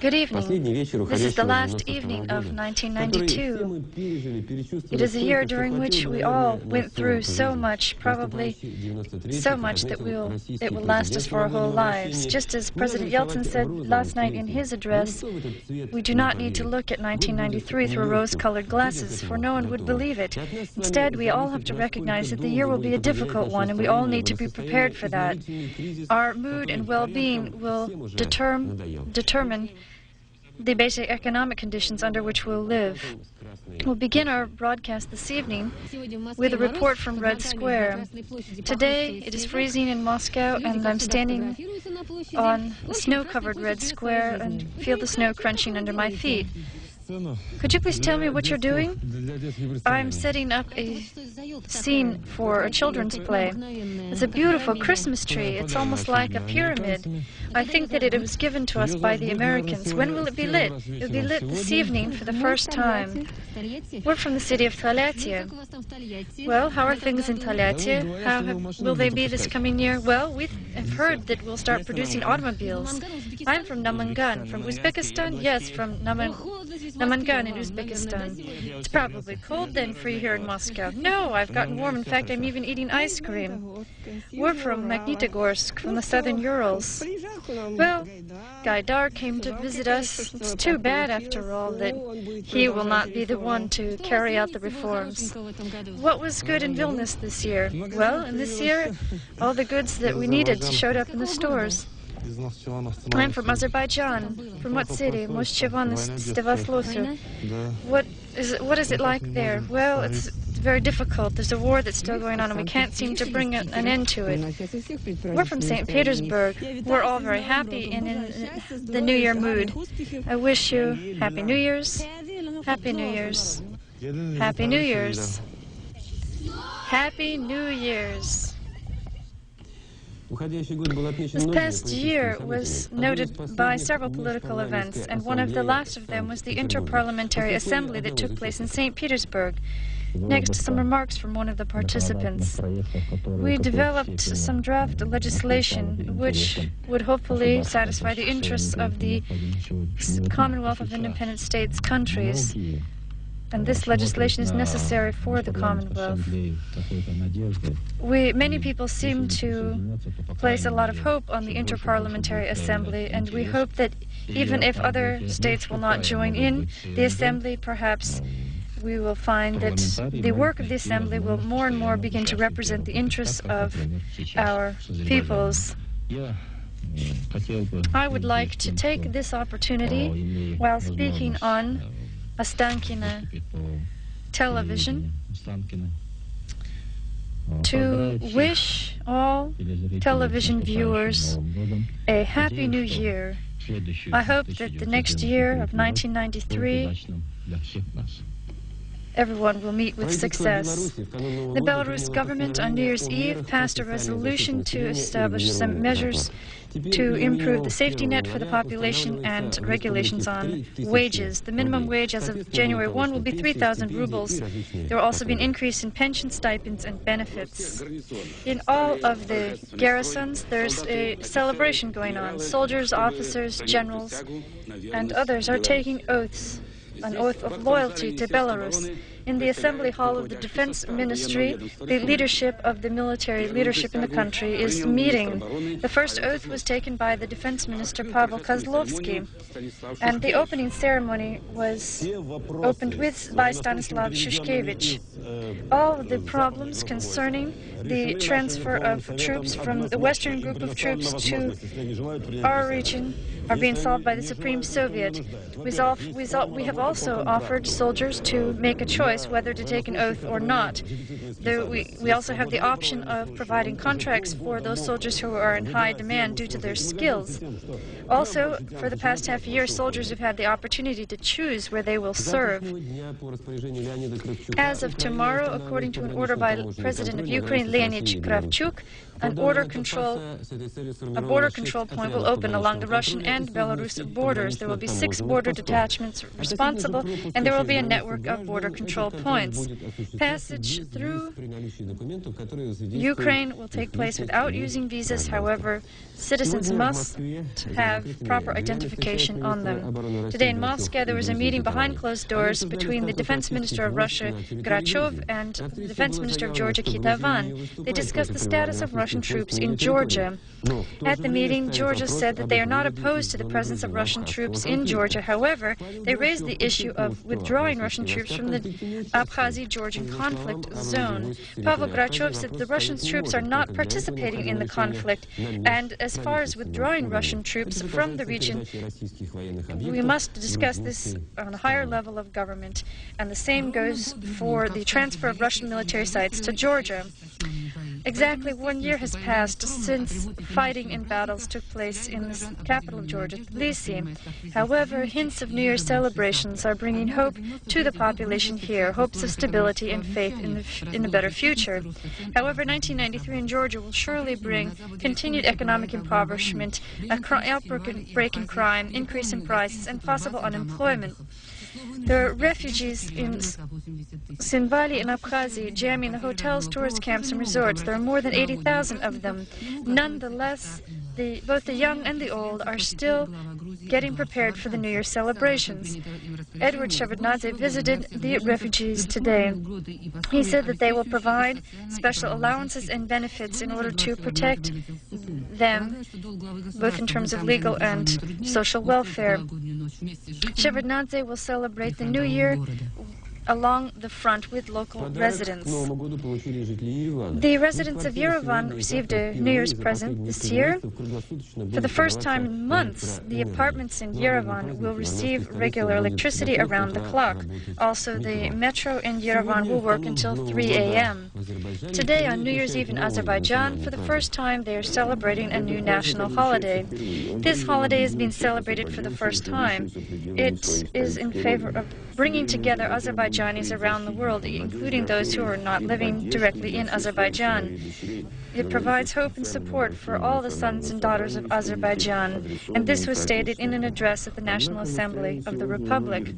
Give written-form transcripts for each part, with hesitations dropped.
Good evening. This is the last evening of 1992. It is a year during which we all went through so much, probably so much that it will last us for our whole lives. Just as President Yeltsin said last night in his address, we do not need to look at 1993 through rose-colored glasses, for no one would believe it. Instead, we all have to recognize that the year will be a difficult one, and we all need to be prepared for that. Our mood and well-being will determine the basic economic conditions under which we'll live. We'll begin our broadcast this evening with a report from Red Square. Today it is freezing in Moscow, and I'm standing on a snow-covered Red Square and feel the snow crunching under my feet. Could you please tell me what you're doing? I'm setting up a scene for a children's play. It's a beautiful Christmas tree. It's almost like a pyramid. I think that it was given to us by the Americans. When will it be lit? It will be lit this evening for the first time. We're from the city of Taliatia. Well, how are things in Taliatia? Will they be this coming year? Well, we have heard that we'll start producing automobiles. I'm from Namangan. From Uzbekistan? Yes, from Namangan in Uzbekistan. It's probably cold then for you here in Moscow. No, I've gotten warm. In fact, I'm even eating ice cream. We're from Magnitogorsk, from the southern Urals. Well, Gaidar came to visit us. It's too bad, after all, that he will not be the one to carry out the reforms. What was good in Vilnius this year? Well, in this year, all the goods that we needed showed up in the stores. I'm from Azerbaijan. From what city? Moschevan, Stevaslosu. What is it like there? Well, it's very difficult. There's a war that's still going on, and we can't seem to bring an end to it. We're from St. Petersburg. We're all very happy and in the New Year mood. I wish you Happy New Year's. Happy New Year's. Happy New Year's. Happy New Year's. This past year was noted by several political events, and one of the last of them was the Interparliamentary Assembly that took place in St. Petersburg. Next, some remarks from one of the participants. We developed some draft legislation which would hopefully satisfy the interests of the Commonwealth of Independent States countries. And this legislation is necessary for the Commonwealth. Many people seem to place a lot of hope on the Interparliamentary Assembly, and we hope that even if other states will not join in the Assembly, perhaps we will find that the work of the Assembly will more and more begin to represent the interests of our peoples. I would like to take this opportunity while speaking on Ostankino television to wish all television viewers a Happy New Year. I hope that the next year of 1993 everyone will meet with success. The Belarus government on New Year's Eve passed a resolution to establish some measures to improve the safety net for the population and regulations on wages. The minimum wage as of January 1 will be 3,000 rubles. There will also be an increase in pension stipends and benefits. In all of the garrisons, there's a celebration going on. Soldiers, officers, generals, and others are taking oaths. An oath of loyalty to Belarus. In the Assembly Hall of the Defense Ministry, the leadership of the military leadership in the country is meeting. The first oath was taken by the Defense Minister Pavel Kozlovsky, and the opening ceremony was opened by Stanislav Shushkevich. All of the problems concerning the transfer of troops from the Western group of troops to our region are being solved by the Supreme Soviet. We have also offered soldiers to make a choice whether to take an oath or not. We also have the option of providing contracts for those soldiers who are in high demand due to their skills. Also, for the past half year, soldiers have had the opportunity to choose where they will serve. As of tomorrow, according to an order by the President of Ukraine, Leonid Kravchuk, a border control point will open along the Russian and Belarus borders. There will be 6 border detachments responsible, and there will be a network of border control control points. Passage through Ukraine will take place without using visas. However, citizens must have proper identification on them. Today in Moscow, there was a meeting behind closed doors between the Defense Minister of Russia, Grachov, and the Defense Minister of Georgia, Kitavan. They discussed the status of Russian troops in Georgia. At the meeting, Georgia said that they are not opposed to the presence of Russian troops in Georgia. However, they raised the issue of withdrawing Russian troops from the Abkhazi-Georgian conflict zone. Pavel Grachov said the Russian troops are not participating in the conflict, and as far as withdrawing Russian troops from the region, we must discuss this on a higher level of government, and the same goes for the transfer of Russian military sites to Georgia. Exactly 1 year has passed since fighting in battles took place in the capital of Georgia, Tbilisi. However, hints of New Year's celebrations are bringing hope to the population here, hopes of stability and faith in a better future. However, 1993 in Georgia will surely bring continued economic impoverishment, outbreak in crime, increase in prices, and possible unemployment. There are refugees in Tsinvali and Abkhazia jamming the hotels, tourist camps, and resorts. There are more than 80,000 of them. Nonetheless, both the young and the old are still getting prepared for the New Year celebrations. Edward Shevardnadze visited the refugees today. He said that they will provide special allowances and benefits in order to protect them, both in terms of legal and social welfare. Shevardnadze will celebrate the New Year along the front with local residents. The residents of Yerevan received a New Year's present this year. For the first time in months, the apartments in Yerevan will receive regular electricity around the clock. Also, the metro in Yerevan will work until 3 a.m. Today, on New Year's Eve in Azerbaijan, for the first time, they are celebrating a new national holiday. This holiday is being celebrated for the first time. It is in favor of bringing together Azerbaijanis around the world, including those who are not living directly in Azerbaijan. It provides hope and support for all the sons and daughters of Azerbaijan, and this was stated in an address at the National Assembly of the Republic.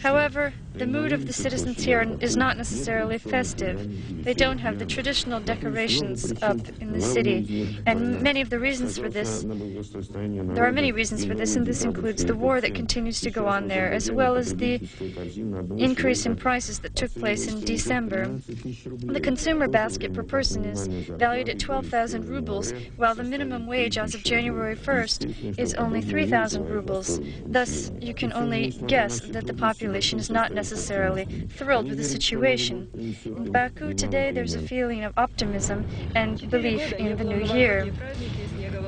However, the mood of the citizens here is not necessarily festive. They don't have the traditional decorations up in the city, and many of the reasons for this, there are many reasons for this, and this includes the war that continues to go on there, as well as the increase in prices that took place in December. The consumer basket per person is valued at 12,000 rubles, while the minimum wage as of January 1st is only 3,000 rubles. Thus, you can only guess that the population is not necessarily thrilled with the situation. In Baku today, there's a feeling of optimism and belief in the new year.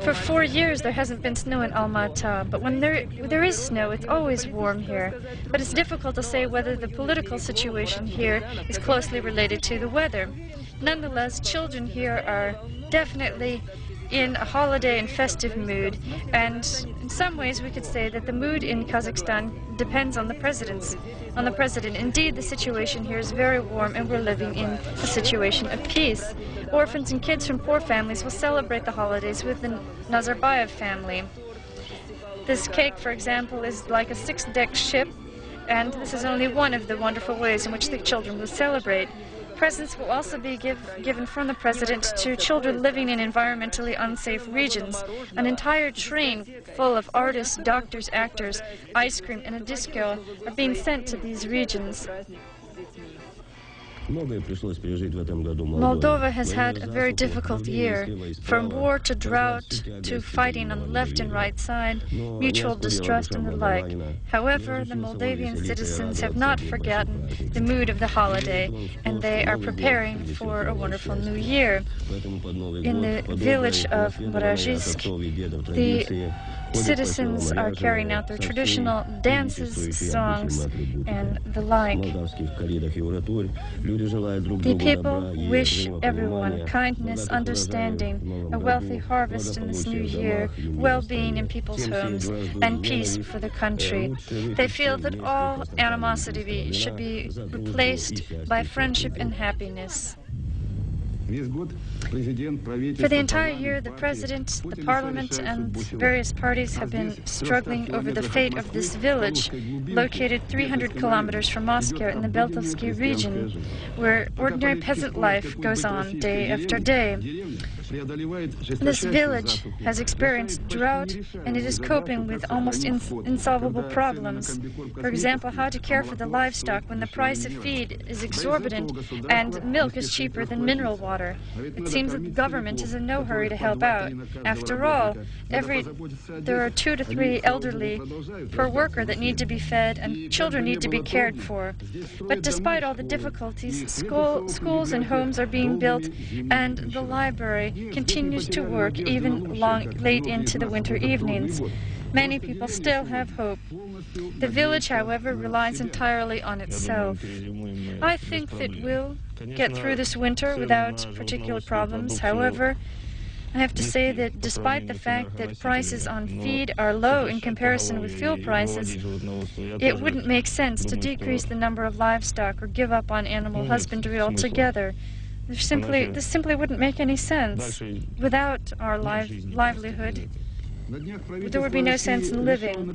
For 4 years, there hasn't been snow in Almaty, but when there is snow, it's always warm here. But it's difficult to say whether the political situation here is closely related to the weather. Nonetheless, children here are definitely in a holiday and festive mood, and in some ways we could say that the mood in Kazakhstan depends on the president. Indeed, the situation here is very warm, and we're living in a situation of peace. Orphans and kids from poor families will celebrate the holidays with the Nazarbayev family. This cake, for example, is like a 6-deck ship, and this is only one of the wonderful ways in which the children will celebrate. Presents will also be given from the president to children living in environmentally unsafe regions. An entire train full of artists, doctors, actors, ice cream, and a disco are being sent to these regions. Moldova has had a very difficult year, from war to drought to fighting on the left and right side, mutual distrust and the like. However, the Moldavian citizens have not forgotten the mood of the holiday, and they are preparing for a wonderful new year. In the village of Morazhisk, the citizens are carrying out their traditional dances, songs, and the like. The people wish everyone kindness, understanding, a wealthy harvest in this new year, well-being in people's homes, and peace for the country. They feel that all animosity should be replaced by friendship and happiness. For the entire year, the President, the Parliament, and various parties have been struggling over the fate of this village, located 300 kilometers from Moscow in the Beltovsky region, where ordinary peasant life goes on day after day. This village has experienced drought, and it is coping with almost insolvable problems. For example, how to care for the livestock when the price of feed is exorbitant and milk is cheaper than mineral water. It seems that the government is in no hurry to help out. After all, there are 2 to 3 elderly per worker that need to be fed, and children need to be cared for. But despite all the difficulties, schools and homes are being built, and the library continues to work even late into the winter evenings. Many people still have hope. The village, however, relies entirely on itself. I think that we'll get through this winter without particular problems. However, I have to say that despite the fact that prices on feed are low in comparison with fuel prices, it wouldn't make sense to decrease the number of livestock or give up on animal husbandry altogether. This simply wouldn't make any sense. Without our livelihood, there would be no sense in living.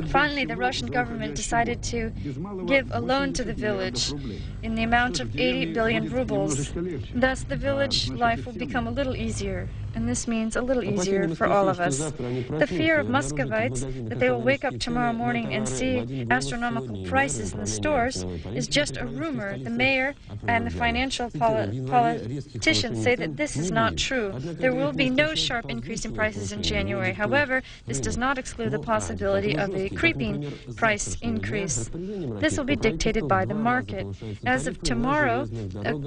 Finally, the Russian government decided to give a loan to the village in the amount of 80 billion rubles. Thus, the village life will become a little easier, and this means a little easier for all of us. The fear of Muscovites that they will wake up tomorrow morning and see astronomical prices in the stores is just a rumor. The mayor and the financial politicians say that this is not true. There will be no sharp increase in prices in January. However, this does not exclude the possibility of a creeping price increase. This will be dictated by the market. As of tomorrow,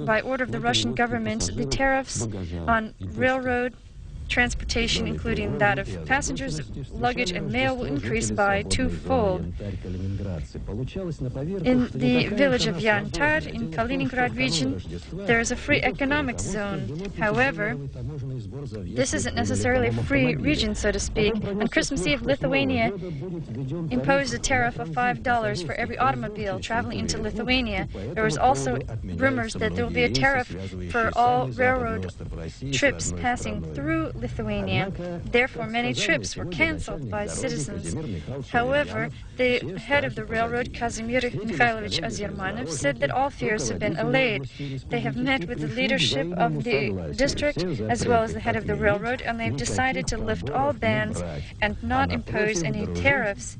by order of the Russian government, the tariffs on railroad transportation, including that of passengers, luggage, and mail, will increase by 2-fold. In the village of Yantar, in Kaliningrad region, there is a free economic zone. However, this isn't necessarily a free region, so to speak. On Christmas Eve, Lithuania imposed a tariff of $5 for every automobile traveling into Lithuania. There was also rumors that there will be a tariff for all railroad trips passing through Lithuania. Therefore, many trips were cancelled by citizens. However, the head of the railroad, Kazimir Mikhailovich Azermanov, said that all fears have been allayed. They have met with the leadership of the district as well as the head of the railroad, and they've decided to lift all bans and not impose any tariffs.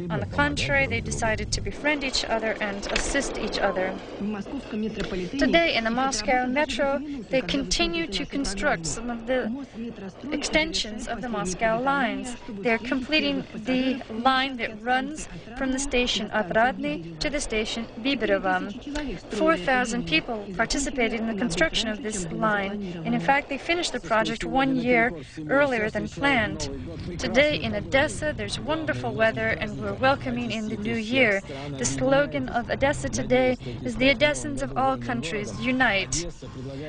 On the contrary, they decided to befriend each other and assist each other. Today, in the Moscow metro, they continue to construct some of the extensions of the Moscow lines. They're completing the line that runs from the station Otradny to the station Biberovo. 4,000 people participated in the construction of this line, and in fact they finished the project 1 year earlier than planned. Today in Odessa there's wonderful weather and we're welcoming in the new year. The slogan of Odessa today is "The Odessans of all countries unite."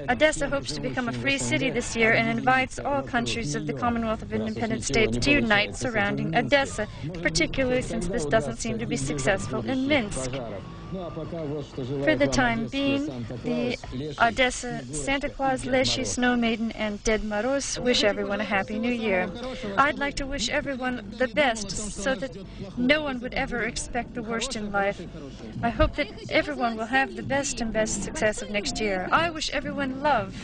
Odessa hopes to become a free city this year and invites all countries of the Commonwealth of Independent States to unite surrounding Odessa, particularly since this doesn't seem to be successful in Minsk. For the time being, the Odessa Santa Claus, Leshy, Snow Maiden, and Ded Moroz wish everyone a Happy New Year. I'd like to wish everyone the best so that no one would ever expect the worst in life. I hope that everyone will have the best and best success of next year. I wish everyone love.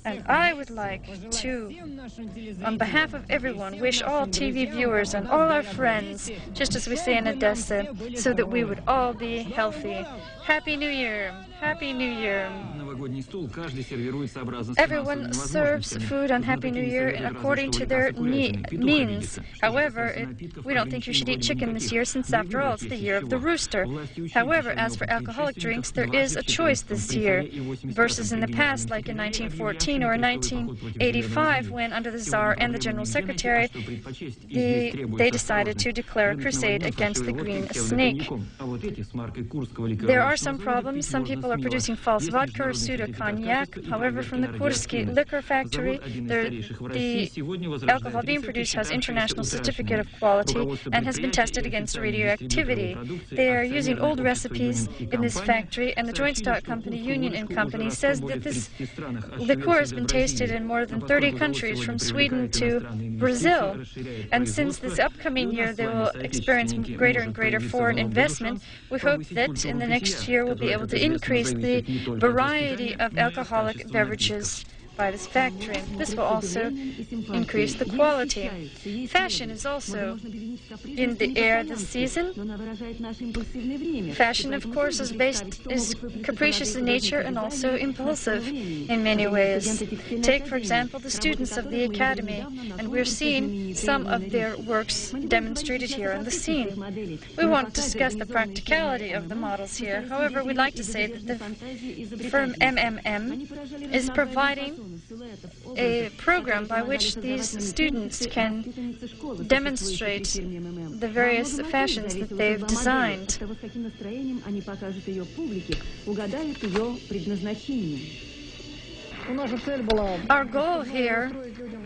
And I would like to, on behalf of everyone, wish all TV viewers and all our friends, just as we say in Odessa, so that we would all be healthy. Happy New Year! Happy New Year! Everyone serves food on Happy New Year according to their means. However, we don't think you should eat chicken this year since, after all, it's the year of the rooster. However, as for alcoholic drinks, there is a choice this year, versus in the past, like in 1940. 1914 or in 1985 when, under the Tsar and the General Secretary, they decided to declare a crusade against the green snake. There are some problems. Some people are producing false vodka or pseudo-cognac. However, from the Kursky liquor factory, the alcohol being produced has international certificate of quality and has been tested against radioactivity. They are using old recipes in this factory, and the Joint Stock Company, Union and Company, says that this liqueur has been tasted in more than 30 countries, from Sweden to Brazil. And since this upcoming year they will experience greater and greater foreign investment, we hope that in the next year we'll be able to increase the variety of alcoholic beverages by this factory. This will also increase the quality. Fashion is also in the air this season. Fashion, of course, is capricious in nature and also impulsive in many ways. Take, for example, the students of the Academy, and we're seeing some of their works demonstrated here on the scene. We won't discuss the practicality of the models here. However, we'd like to say that the firm MMM is providing a program by which these students can demonstrate the various fashions that they've designed. Our goal here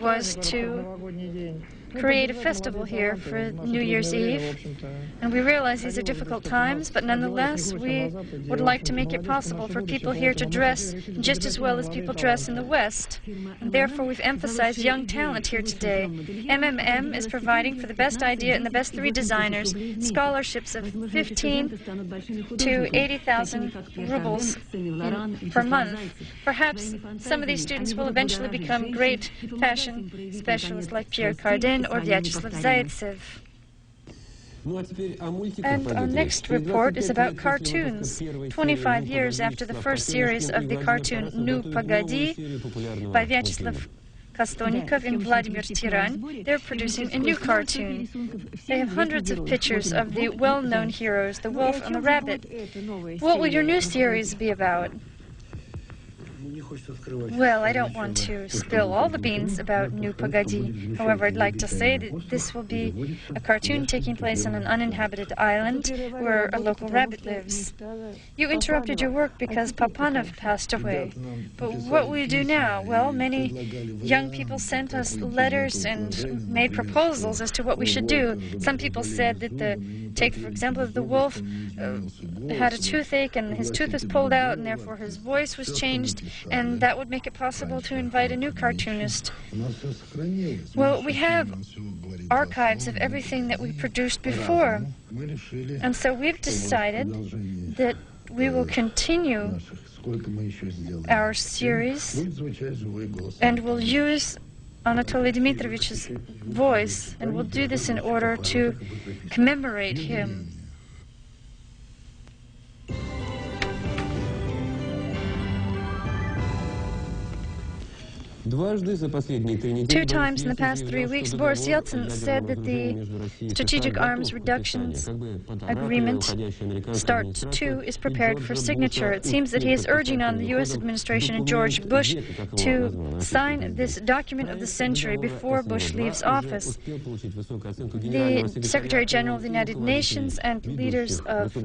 was to create a festival here for New Year's Eve, and we realize these are difficult times, but nonetheless we would like to make it possible for people here to dress just as well as people dress in the West. And therefore we've emphasized young talent here today. MMM is providing for the best idea and the best 3 designers scholarships of 15 to 80,000 rubles per month. Perhaps some of these students will eventually become great fashion specialists like Pierre Cardin or Vyacheslav Zaitsev. And our next report is about cartoons. 25 years after the first series of the cartoon Nu Pogodi by Vyacheslav Kostonikov and Vladimir Tiran, they're producing a new cartoon. They have hundreds of pictures of the well-known heroes, the wolf and the rabbit. What will your new series be about? Well, I don't want to spill all the beans about Nu Pogodi. However, I'd like to say that this will be a cartoon taking place on an uninhabited island where a local rabbit lives. You interrupted your work because Papanov passed away. But what will you do now? Well, many young people sent us letters and made proposals as to what we should do. Some people said that take, for example, the wolf had a toothache and his tooth was pulled out and therefore his voice was changed, and that would make it possible to invite a new cartoonist. Well, we have archives of everything that we produced before, and so we've decided that we will continue our series and we'll use Anatoly Dmitrovich's voice, and we'll do this in order to commemorate him. 2 times in the past 3 weeks, Boris Yeltsin said that the strategic arms reductions agreement, START 2, is prepared for signature. It seems that he is urging on the U.S. administration and George Bush to sign this document of the century before Bush leaves office. The Secretary General of the United Nations and leaders of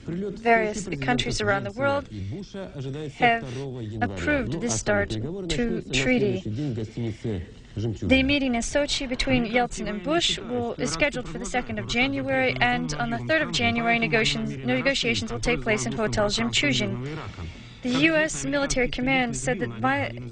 various countries around the world have approved this START 2 treaty. The meeting in Sochi between Yeltsin and Bush is scheduled for the 2nd of January, and on the 3rd of January negotiations will take place in Hotel Jemchuzhin. The U.S. military command said that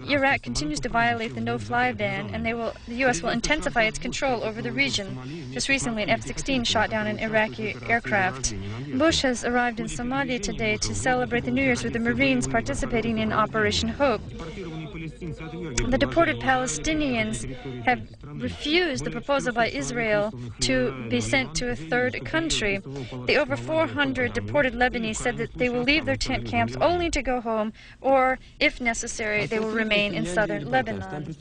Iraq continues to violate the no-fly ban, and the U.S. will intensify its control over the region. Just recently, an F-16 shot down an Iraqi aircraft. Bush has arrived in Somalia today to celebrate the New Year's with the Marines participating in Operation Hope. The deported Palestinians have refused the proposal by Israel to be sent to a third country. The over 400 deported Lebanese said that they will leave their tent camps only to go home, or, if necessary, they will remain in southern Lebanon.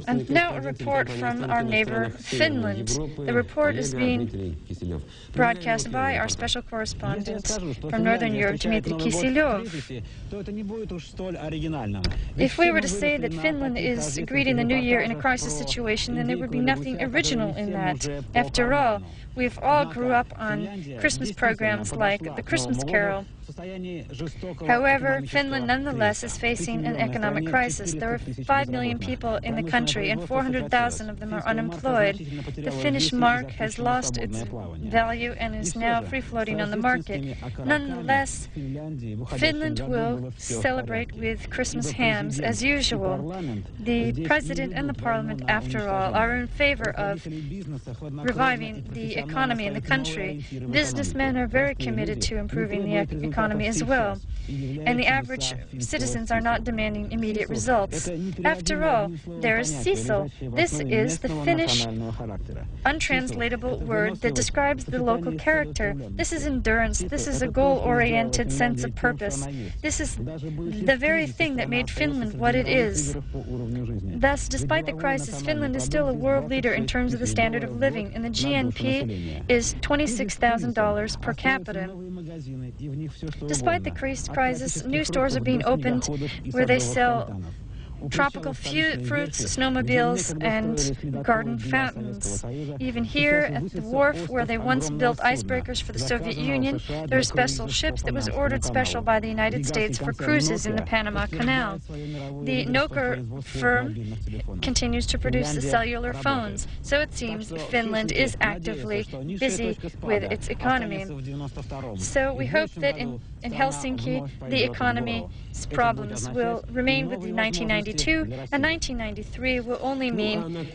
And now a report from our neighbor, Finland. The report is being broadcast by our special correspondent from Northern Europe, Dmitry Kisilyov. If we were to say that Finland is greeting the New Year in a crisis situation, then there would be nothing original in that. After all, we've all grew up on Christmas programs like The Christmas Carol. However, Finland nonetheless is facing an economic crisis. There are 5 million people in the country and 400,000 of them are unemployed. The Finnish mark has lost its value and is now free-floating on the market. Nonetheless, Finland will celebrate with Christmas hams as usual. The President and the Parliament, after all, are in favor of reviving the economy in the country. Businessmen are very committed to improving the economy as well, and the average citizens are not demanding immediate results. After all, there is Cecil. This is the Finnish untranslatable word that describes the local character. This is endurance. This is a goal-oriented sense of purpose. This is the very thing that made Finland what it is. Thus, despite the crisis, Finland is still a world leader in terms of the standard of living, and the GNP is $26,000 per capita. Despite the crisis, new stores are being opened where they sell tropical fruits, snowmobiles, and garden fountains. Even here at the wharf where they once built icebreakers for the Soviet Union, there are special ships that was ordered special by the United States for cruises in the Panama Canal. The Nokia firm continues to produce the cellular phones, so it seems Finland is actively busy with its economy. So we hope that in Helsinki, the economy's problems will remain with the 1992, and 1993 will only mean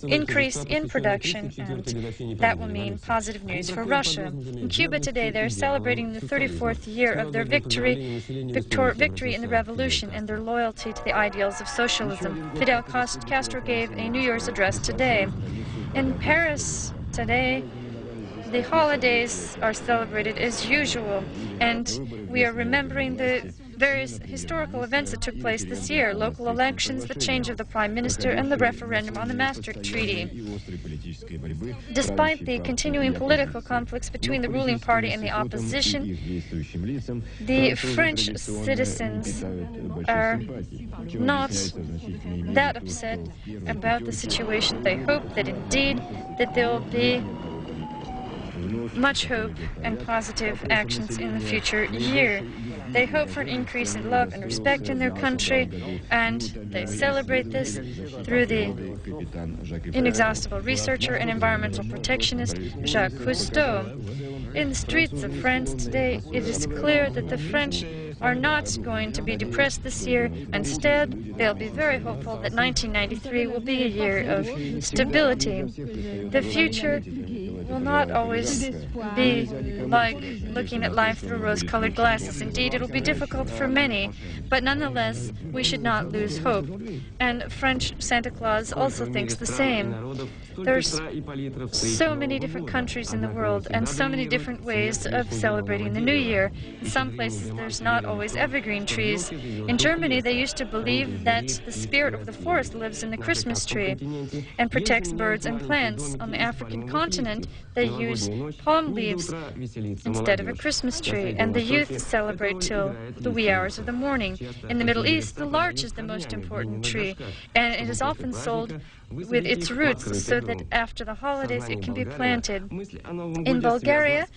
increase in production, and that will mean positive news for Russia. In Cuba today, they're celebrating the 34th year of their victory in the revolution and their loyalty to the ideals of socialism. Fidel Castro gave a New Year's address today. In Paris today, the holidays are celebrated as usual, and we are remembering the various historical events that took place this year: local elections, the change of the Prime Minister, and the referendum on the Maastricht Treaty. Despite the continuing political conflicts between the ruling party and the opposition, the French citizens are not that upset about the situation. They hope that indeed that there will be much hope and positive actions in the future year. They hope for an increase in love and respect in their country, and they celebrate this through the inexhaustible researcher and environmental protectionist Jacques Cousteau. In the streets of France today, it is clear that the French are not going to be depressed this year. Instead, they'll be very hopeful that 1993 will be a year of stability. The future will not always be like looking at life through rose-colored glasses. Indeed, it'll be difficult for many, but nonetheless, we should not lose hope. And French Santa Claus also thinks the same. There's so many different countries in the world and so many different ways of celebrating the New Year. In some places, there's not always evergreen trees. In Germany, they used to believe that the spirit of the forest lives in the Christmas tree and protects birds and plants. On the African continent, they use palm leaves instead of a Christmas tree, and the youth celebrate till the wee hours of the morning. In the Middle East, the larch is the most important tree, and it is often sold with its roots so that after the holidays it can be planted. In Bulgaria,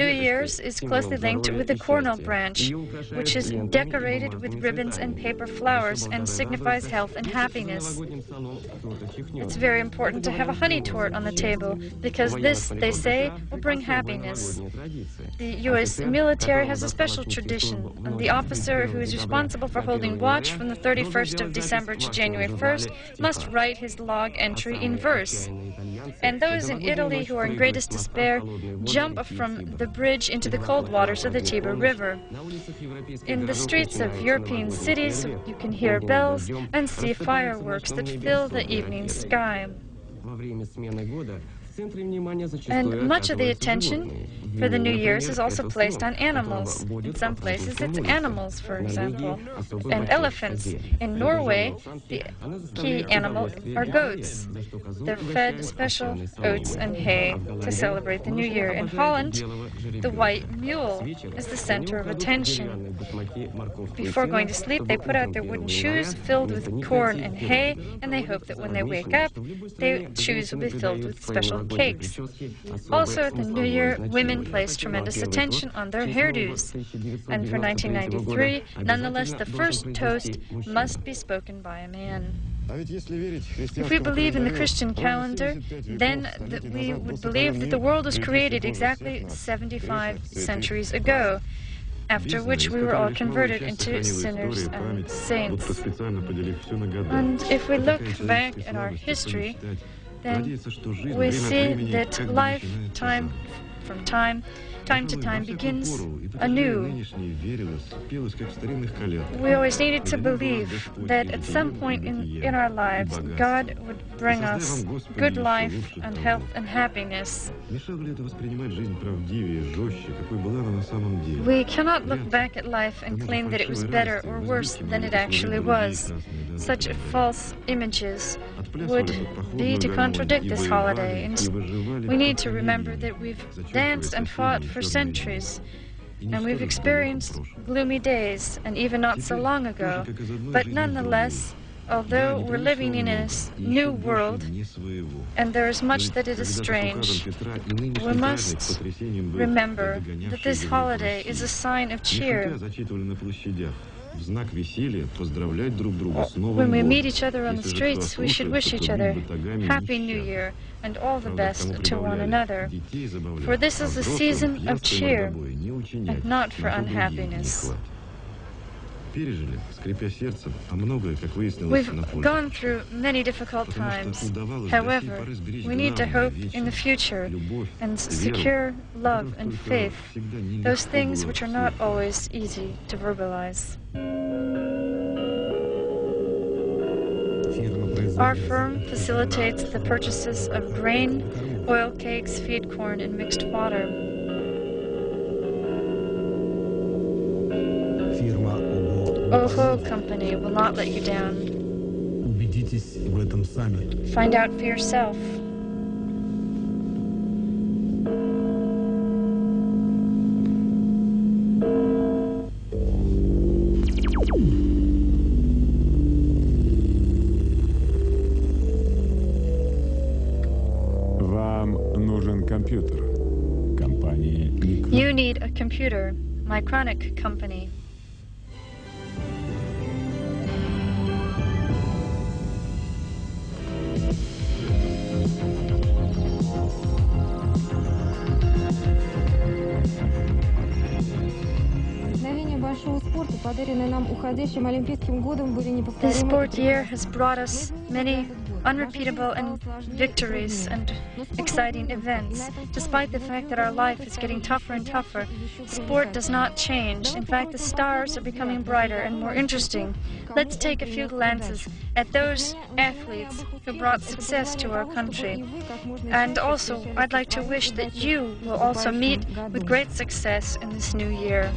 New Year's is closely linked with the cornel branch, which is decorated with ribbons and paper flowers and signifies health and happiness. It's very important to have a honey torte on the table because this This, they say, will bring happiness. The U.S. military has a special tradition, and the officer who is responsible for holding watch from the 31st of December to January 1st must write his log entry in verse. And those in Italy who are in greatest despair jump from the bridge into the cold waters of the Tiber River. In the streets of European cities, you can hear bells and see fireworks that fill the evening sky. And much of the attention for the New Year's is also placed on animals. In some places, it's animals, for example, and elephants. In Norway, the key animal are goats. They're fed special oats and hay to celebrate the New Year. In Holland, the white mule is the center of attention. Before going to sleep, they put out their wooden shoes filled with corn and hay, and they hope that when they wake up, their shoes will be filled with special cakes. Also at the New Year, women place tremendous attention on their hairdos. And for 1993, nonetheless, the first toast must be spoken by a man. If we believe in the Christian calendar, then we would believe that the world was created exactly 75 centuries ago, after which we were all converted into sinners and saints. And if we look back at our history, then we see that life, time to time begins anew. We always needed to believe that at some point in our lives, God would bring us good life and health and happiness. We cannot look back at life and claim that it was better or worse than it actually was. Such false images would be to contradict this holiday. And we need to remember that we've danced and fought for centuries, and we've experienced gloomy days, and even not so long ago. But nonetheless, although we're living in a new world, and there is much that it is strange, we must remember that this holiday is a sign of cheer. When we meet each other on the streets, we should wish each other Happy New Year and all the best to one another. For this is a season of cheer and not for unhappiness. We've gone through many difficult times. However, we need to hope in the future and secure love and faith, those things which are not always easy to verbalize. Our firm facilitates the purchases of grain, oil cakes, feed corn, and mixed water. Oho Company will not let you down. Find out for yourself. You need a computer. Micronic Company. The sport year has brought us many unrepeatable victories and exciting events. Despite the fact that our life is getting tougher and tougher, sport does not change. In fact, the stars are becoming brighter and more interesting. Let's take a few glances at those athletes who brought success to our country. And also, I'd like to wish that you will also meet with great success in this new year.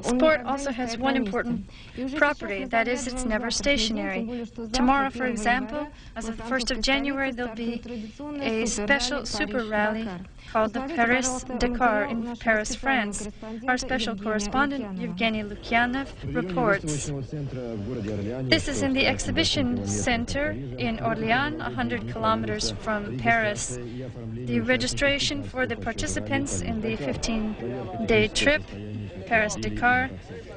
Sport also has one important property, that is, it's never stationary. Tomorrow, for example, as of the 1st of January, there'll be a special super rally called the Paris-Dakar in Paris, France. Our special correspondent, Evgeny Lukyanov, reports. This is in the exhibition center in Orléans, 100 kilometers from Paris. The registration for the participants in the 15-day trip, Paris-Dakar,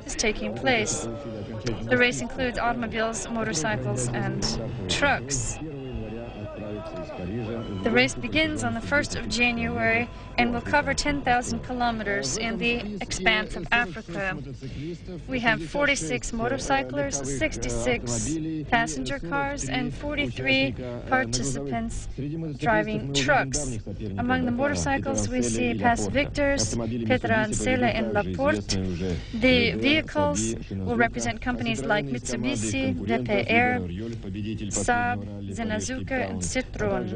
is taking place. The race includes automobiles, motorcycles, and trucks. The race begins on the 1st of January and will cover 10,000 kilometers in the expanse of Africa. We have 46 motorcyclists, 66 passenger cars, and 43 participants driving trucks. Among the motorcycles, we see Pass Victors, Petrancele, and Laporte. The vehicles will represent companies like Mitsubishi, VPR, Saab, Zenazuka, and Citroën.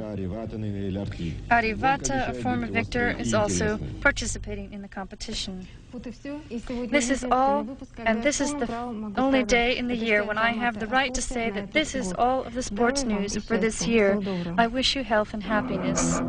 Arivata, a former victor, is also participating in the competition. This is all, and this is the only day in the year when I have the right to say that this is all of the sports news for this year. I wish you health and happiness.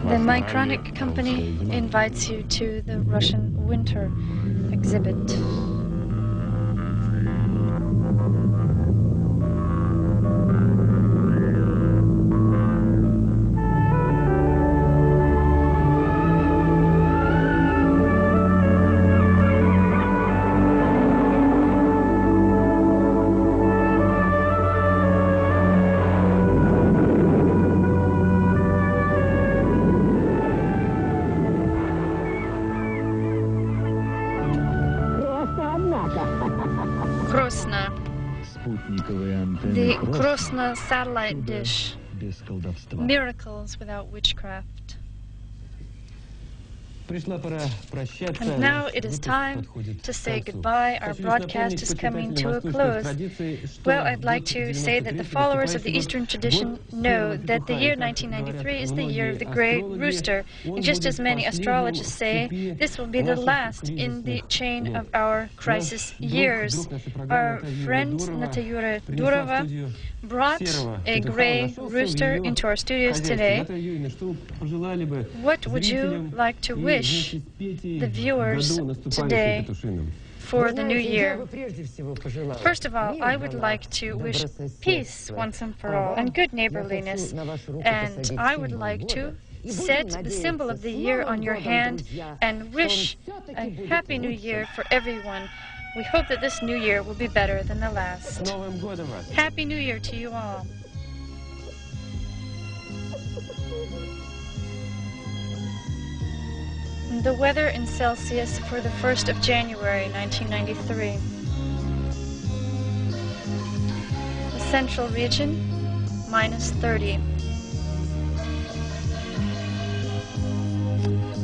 The Mycronic company invites you to the Russian winter exhibit. The Krosna satellite dish. Miracles without witchcraft. And now it is time to say goodbye. Our broadcast is coming to a close. Well, I'd like to say that the followers of the Eastern tradition know that the year 1993 is the year of the gray rooster. And just as many astrologists say, this will be the last in the chain of our crisis years. Our friend Natayura Durova brought a gray rooster into our studios today. What would you like to wish the viewers today for the new year? First of all, I would like to wish peace once and for all and good neighborliness. And I would like to set the symbol of the year on your hand and wish a happy new year for everyone. We hope that this new year will be better than the last. Happy New Year to you all. The weather in Celsius for the 1st of January, 1993. The central region, -30.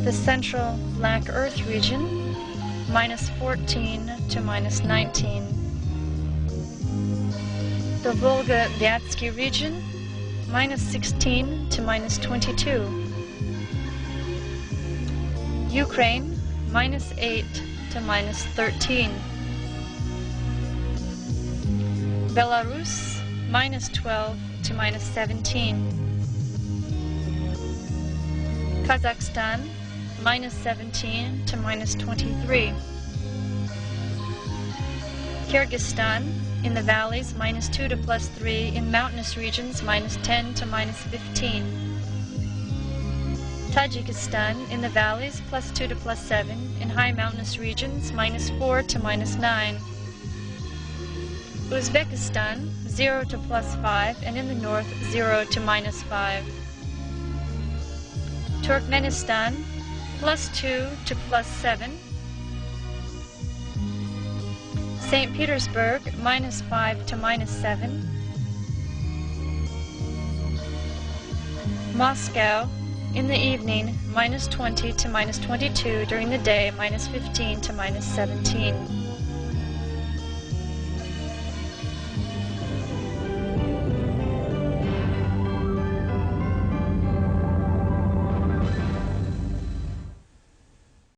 The central Black Earth region, -14 to -19. The Volga-Vyatsky region, -16 to -22. Ukraine, -8 to -13. Belarus, -12 to -17. Kazakhstan, -17 to -23. Kyrgyzstan, in the valleys, -2 to +3. In mountainous regions, -10 to -15. Tajikistan, in the valleys, +2 to +7. In high mountainous regions, -4 to -9. Uzbekistan, 0 to +5, and in the north, 0 to -5. Turkmenistan, +2 to +7. St. Petersburg, -5 to -7. Moscow, in the evening, -20 to -22. During the day, -15 to -17.